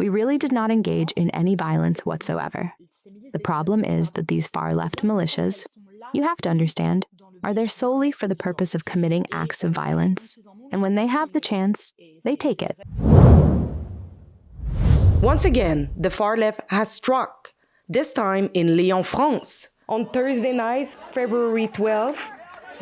We really did not engage in any violence whatsoever. The problem is that these far-left militias, you have to understand, are there solely for the purpose of committing acts of violence, and when they have the chance, they take it. Once again, the far left has struck, this time in Lyon, France. On Thursday night, February 12th,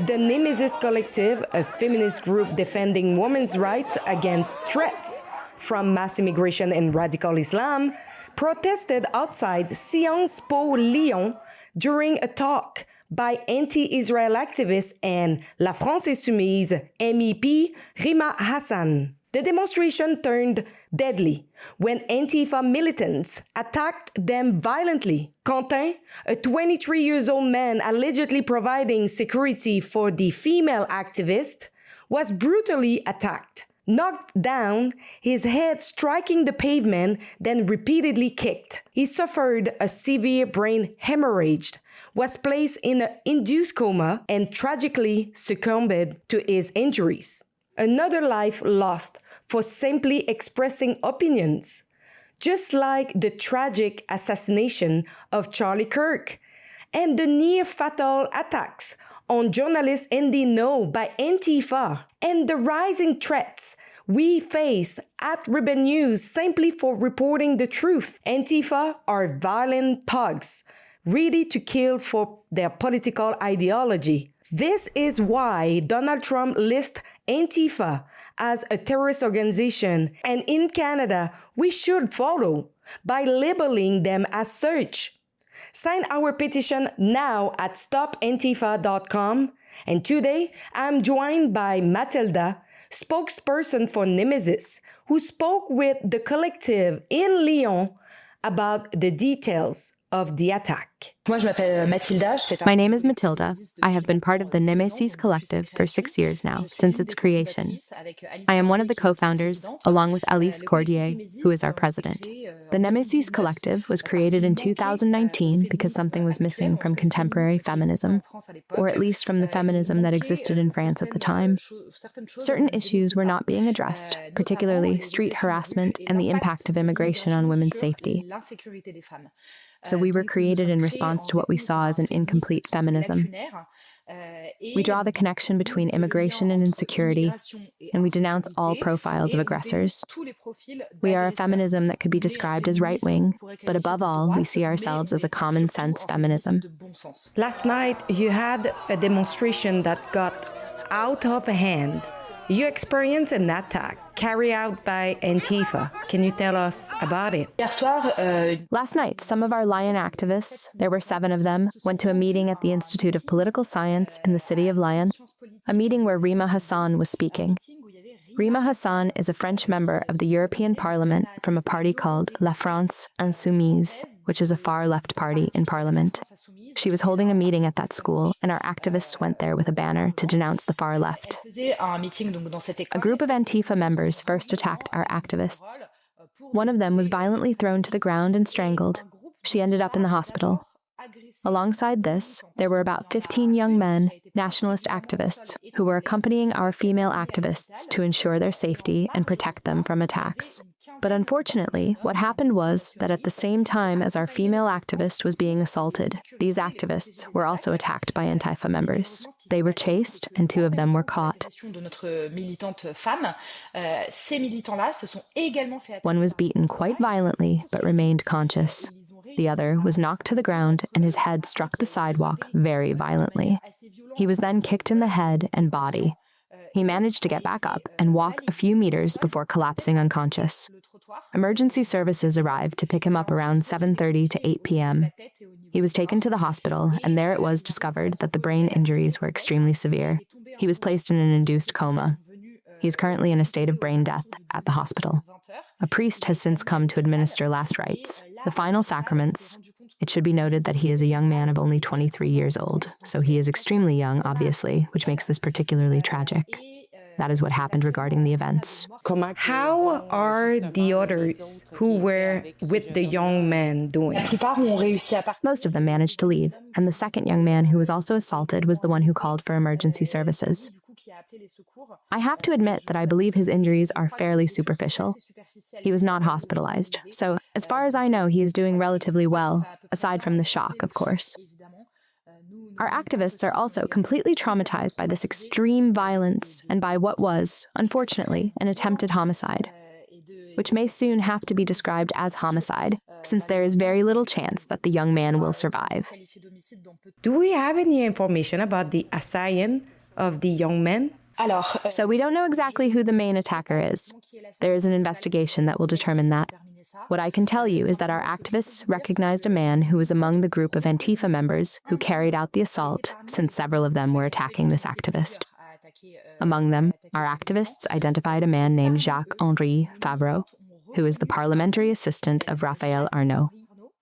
the Nemesis Collective, a feminist group defending women's rights against threats from mass immigration and radical Islam, protested outside Sciences Po Lyon during a talk by anti-Israel activist and La France Insoumise MEP Rima Hassan. The demonstration turned deadly when Antifa militants attacked them violently. Quentin, a 23-year-old man allegedly providing security for the female activist, was brutally attacked, knocked down, his head striking the pavement, then repeatedly kicked. He suffered a severe brain hemorrhage, was placed in an induced coma, and tragically succumbed to his injuries. Another life lost for simply expressing opinions, just like the tragic assassination of Charlie Kirk and the near-fatal attacks on journalists in the know by Antifa, and the rising threats we face at Ribbon News simply for reporting the truth. Antifa are violent thugs, ready to kill for their political ideology. This is why Donald Trump lists Antifa as a terrorist organization, and in Canada, we should follow by labeling them as such. Sign our petition now at stopantifa.com, and today I'm joined by Matilda, spokesperson for Nemesis, who spoke with the collective in Lyon about the details of the attack. My name is Matilda. I have been part of the Nemesis Collective for 6 years now, since its creation. I am one of the co-founders, along with Alice Cordier, who is our president. The Nemesis Collective was created in 2019 because something was missing from contemporary feminism, or at least from the feminism that existed in France at the time. Certain issues were not being addressed, particularly street harassment and the impact of immigration on women's safety. So we were created in response to what we saw as an incomplete feminism. We draw the connection between immigration and insecurity, and we denounce all profiles of aggressors. We are a feminism that could be described as right-wing, but above all, we see ourselves as a common-sense feminism. Last night, you had a demonstration that got out of hand. You experienced an attack carried out by Antifa. Can you tell us about it? Last night, some of our Lyon activists, there were 7 of them, went to a meeting at the Institute of Political Science in the city of Lyon, a meeting where Rima Hassan was speaking. Rima Hassan is a French member of the European Parliament from a party called La France Insoumise, which is a far-left party in Parliament. She was holding a meeting at that school, and our activists went there with a banner to denounce the far left. A group of Antifa members first attacked our activists. One of them was violently thrown to the ground and strangled. She ended up in the hospital. Alongside this, there were about 15 young men, nationalist activists, who were accompanying our female activists to ensure their safety and protect them from attacks. But unfortunately, what happened was that at the same time as our female activist was being assaulted, these activists were also attacked by Antifa members. They were chased, and 2 of them were caught. One was beaten quite violently, but remained conscious. The other was knocked to the ground, and his head struck the sidewalk very violently. He was then kicked in the head and body. He managed to get back up and walk a few meters before collapsing unconscious. Emergency services arrived to pick him up around 7:30 to 8 p.m. He was taken to the hospital, and there it was discovered that the brain injuries were extremely severe. He was placed in an induced coma. He is currently in a state of brain death at the hospital. A priest has since come to administer last rites, the final sacraments. It should be noted that he is a young man of only 23 years old, so he is extremely young, obviously, which makes this particularly tragic. That is what happened regarding the events. How are the others who were with the young man doing? Most of them managed to leave, and the second young man who was also assaulted was the one who called for emergency services. I have to admit that I believe his injuries are fairly superficial. He was not hospitalized, so as far as I know, he is doing relatively well, aside from the shock, of course. Our activists are also completely traumatized by this extreme violence and by what was, unfortunately, an attempted homicide, which may soon have to be described as homicide, since there is very little chance that the young man will survive. Do we have any information about the assailant of the young man? So we don't know exactly who the main attacker is. There is an investigation that will determine that. What I can tell you is that our activists recognized a man who was among the group of Antifa members who carried out the assault, since several of them were attacking this activist. Among them, our activists identified a man named Jacques-Henri Favreau, who is the parliamentary assistant of Raphaël Arnault,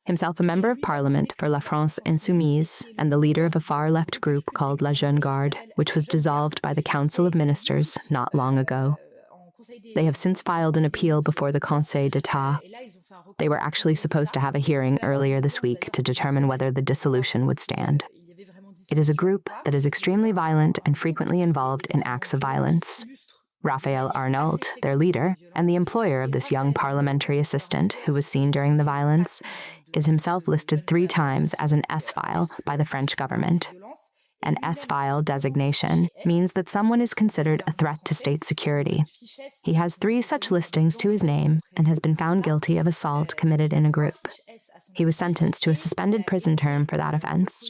himself a member of parliament for La France Insoumise and the leader of a far-left group called La Jeune Garde, which was dissolved by the Council of Ministers not long ago. They have since filed an appeal before the Conseil d'État. They were actually supposed to have a hearing earlier this week to determine whether the dissolution would stand. It is a group that is extremely violent and frequently involved in acts of violence. Raphaël Arnault, their leader, and the employer of this young parliamentary assistant who was seen during the violence, is himself listed 3 times as an S-file by the French government. An S-file designation means that someone is considered a threat to state security. He has 3 such listings to his name and has been found guilty of assault committed in a group. He was sentenced to a suspended prison term for that offense.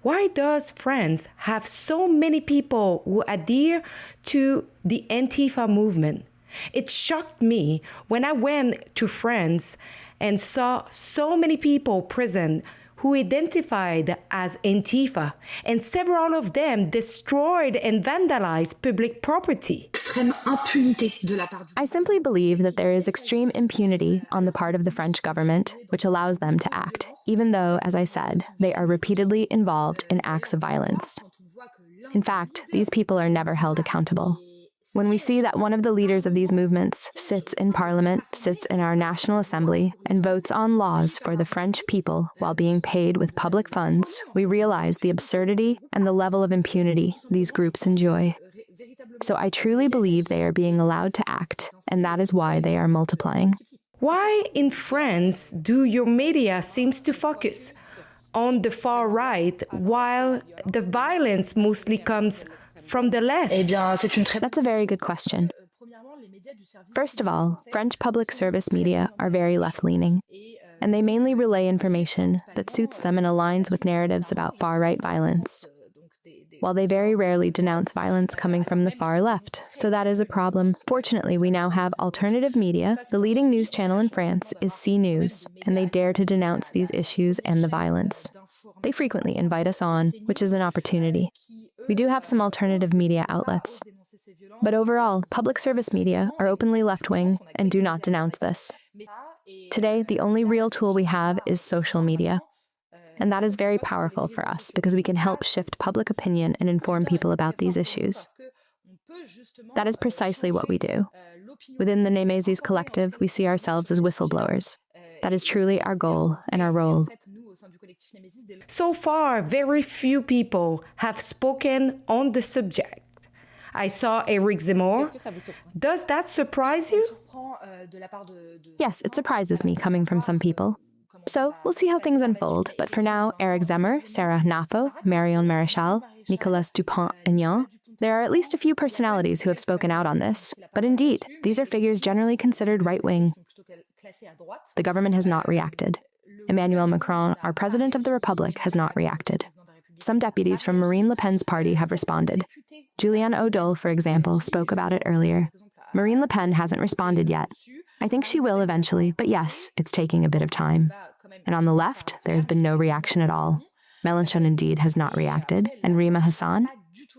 Why does France have so many people who adhere to the Antifa movement? It shocked me when I went to France and saw so many people present who identified as Antifa, and several of them destroyed and vandalized public property. I simply believe that there is extreme impunity on the part of the French government, which allows them to act, even though, as I said, they are repeatedly involved in acts of violence. In fact, these people are never held accountable. When we see that one of the leaders of these movements sits in Parliament, sits in our National Assembly, and votes on laws for the French people while being paid with public funds, we realize the absurdity and the level of impunity these groups enjoy. So I truly believe they are being allowed to act, and that is why they are multiplying. Why in France do your media seems to focus on the far right while the violence mostly comes from the left? That's a very good question. First of all, French public service media are very left-leaning, and they mainly relay information that suits them and aligns with narratives about far-right violence, while they very rarely denounce violence coming from the far left, so that is a problem. Fortunately, we now have alternative media. The leading news channel in France is CNews, and they dare to denounce these issues and the violence. They frequently invite us on, which is an opportunity. We do have some alternative media outlets. But overall, public service media are openly left-wing and do not denounce this. Today, the only real tool we have is social media. And that is very powerful for us because we can help shift public opinion and inform people about these issues. That is precisely what we do. Within the Némésis collective, we see ourselves as whistleblowers. That is truly our goal and our role. So far, very few people have spoken on the subject. I saw Éric Zemmour. Does that surprise you? Yes, it surprises me coming from some people. So we'll see how things unfold, but for now, Éric Zemmour, Sarah Nafo, Marion Maréchal, Nicolas Dupont-Aignan, there are at least a few personalities who have spoken out on this, but indeed, these are figures generally considered right-wing. The government has not reacted. Emmanuel Macron, our President of the Republic, has not reacted. Some deputies from Marine Le Pen's party have responded. Julianne O'Dole, for example, spoke about it earlier. Marine Le Pen hasn't responded yet. I think she will eventually, but yes, it's taking a bit of time. And on the left, there has been no reaction at all. Mélenchon indeed has not reacted, and Rima Hassan,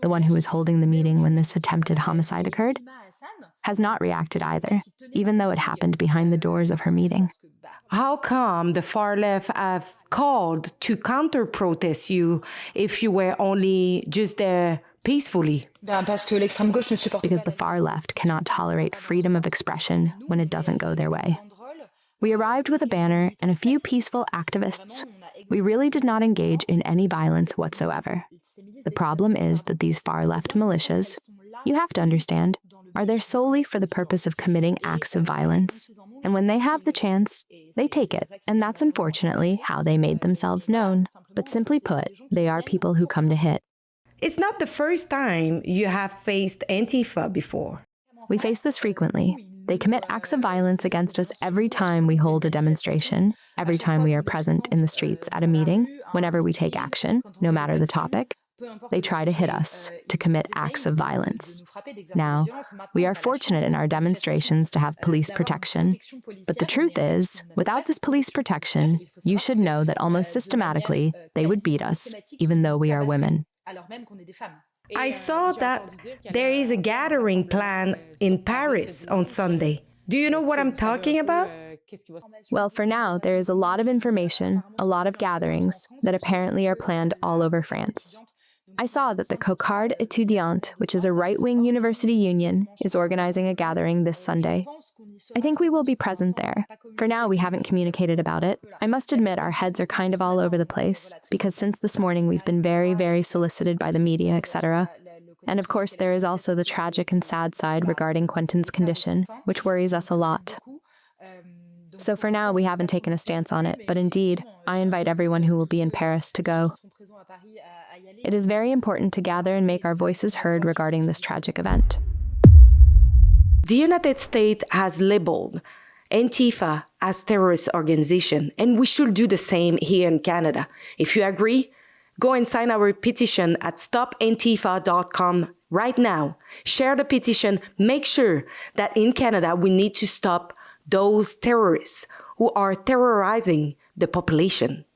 the one who was holding the meeting when this attempted homicide occurred, has not reacted either, even though it happened behind the doors of her meeting. How come the far left have called to counter-protest you if you were only just there peacefully? Because the far left cannot tolerate freedom of expression when it doesn't go their way. We arrived with a banner and a few peaceful activists. We really did not engage in any violence whatsoever. The problem is that these far-left militias, you have to understand, are there solely for the purpose of committing acts of violence. And when they have the chance, they take it. And that's unfortunately how they made themselves known. But simply put, they are people who come to hit. It's not the first time you have faced Antifa before. We face this frequently. They commit acts of violence against us every time we hold a demonstration, every time we are present in the streets at a meeting, whenever we take action, no matter the topic. They try to hit us, to commit acts of violence. Now, we are fortunate in our demonstrations to have police protection. But the truth is, without this police protection, you should know that almost systematically, they would beat us, even though we are women. I saw that there is a gathering planned in Paris on Sunday. Do you know what I'm talking about? Well, for now, there is a lot of information, a lot of gatherings that apparently are planned all over France. I saw that the Cocard Étudiante, which is a right-wing university union, is organizing a gathering this Sunday. I think we will be present there. For now, we haven't communicated about it. I must admit our heads are kind of all over the place, because since this morning we've been very, very solicited by the media, etc. And of course, there is also the tragic and sad side regarding Quentin's condition, which worries us a lot. So for now, we haven't taken a stance on it, but indeed, I invite everyone who will be in Paris to go. It is very important to gather and make our voices heard regarding this tragic event. The United States has labeled Antifa as terrorist organization, and we should do the same here in Canada. If you agree, go and sign our petition at stopantifa.com right now. Share the petition. Make sure that in Canada we need to stop those terrorists who are terrorizing the population.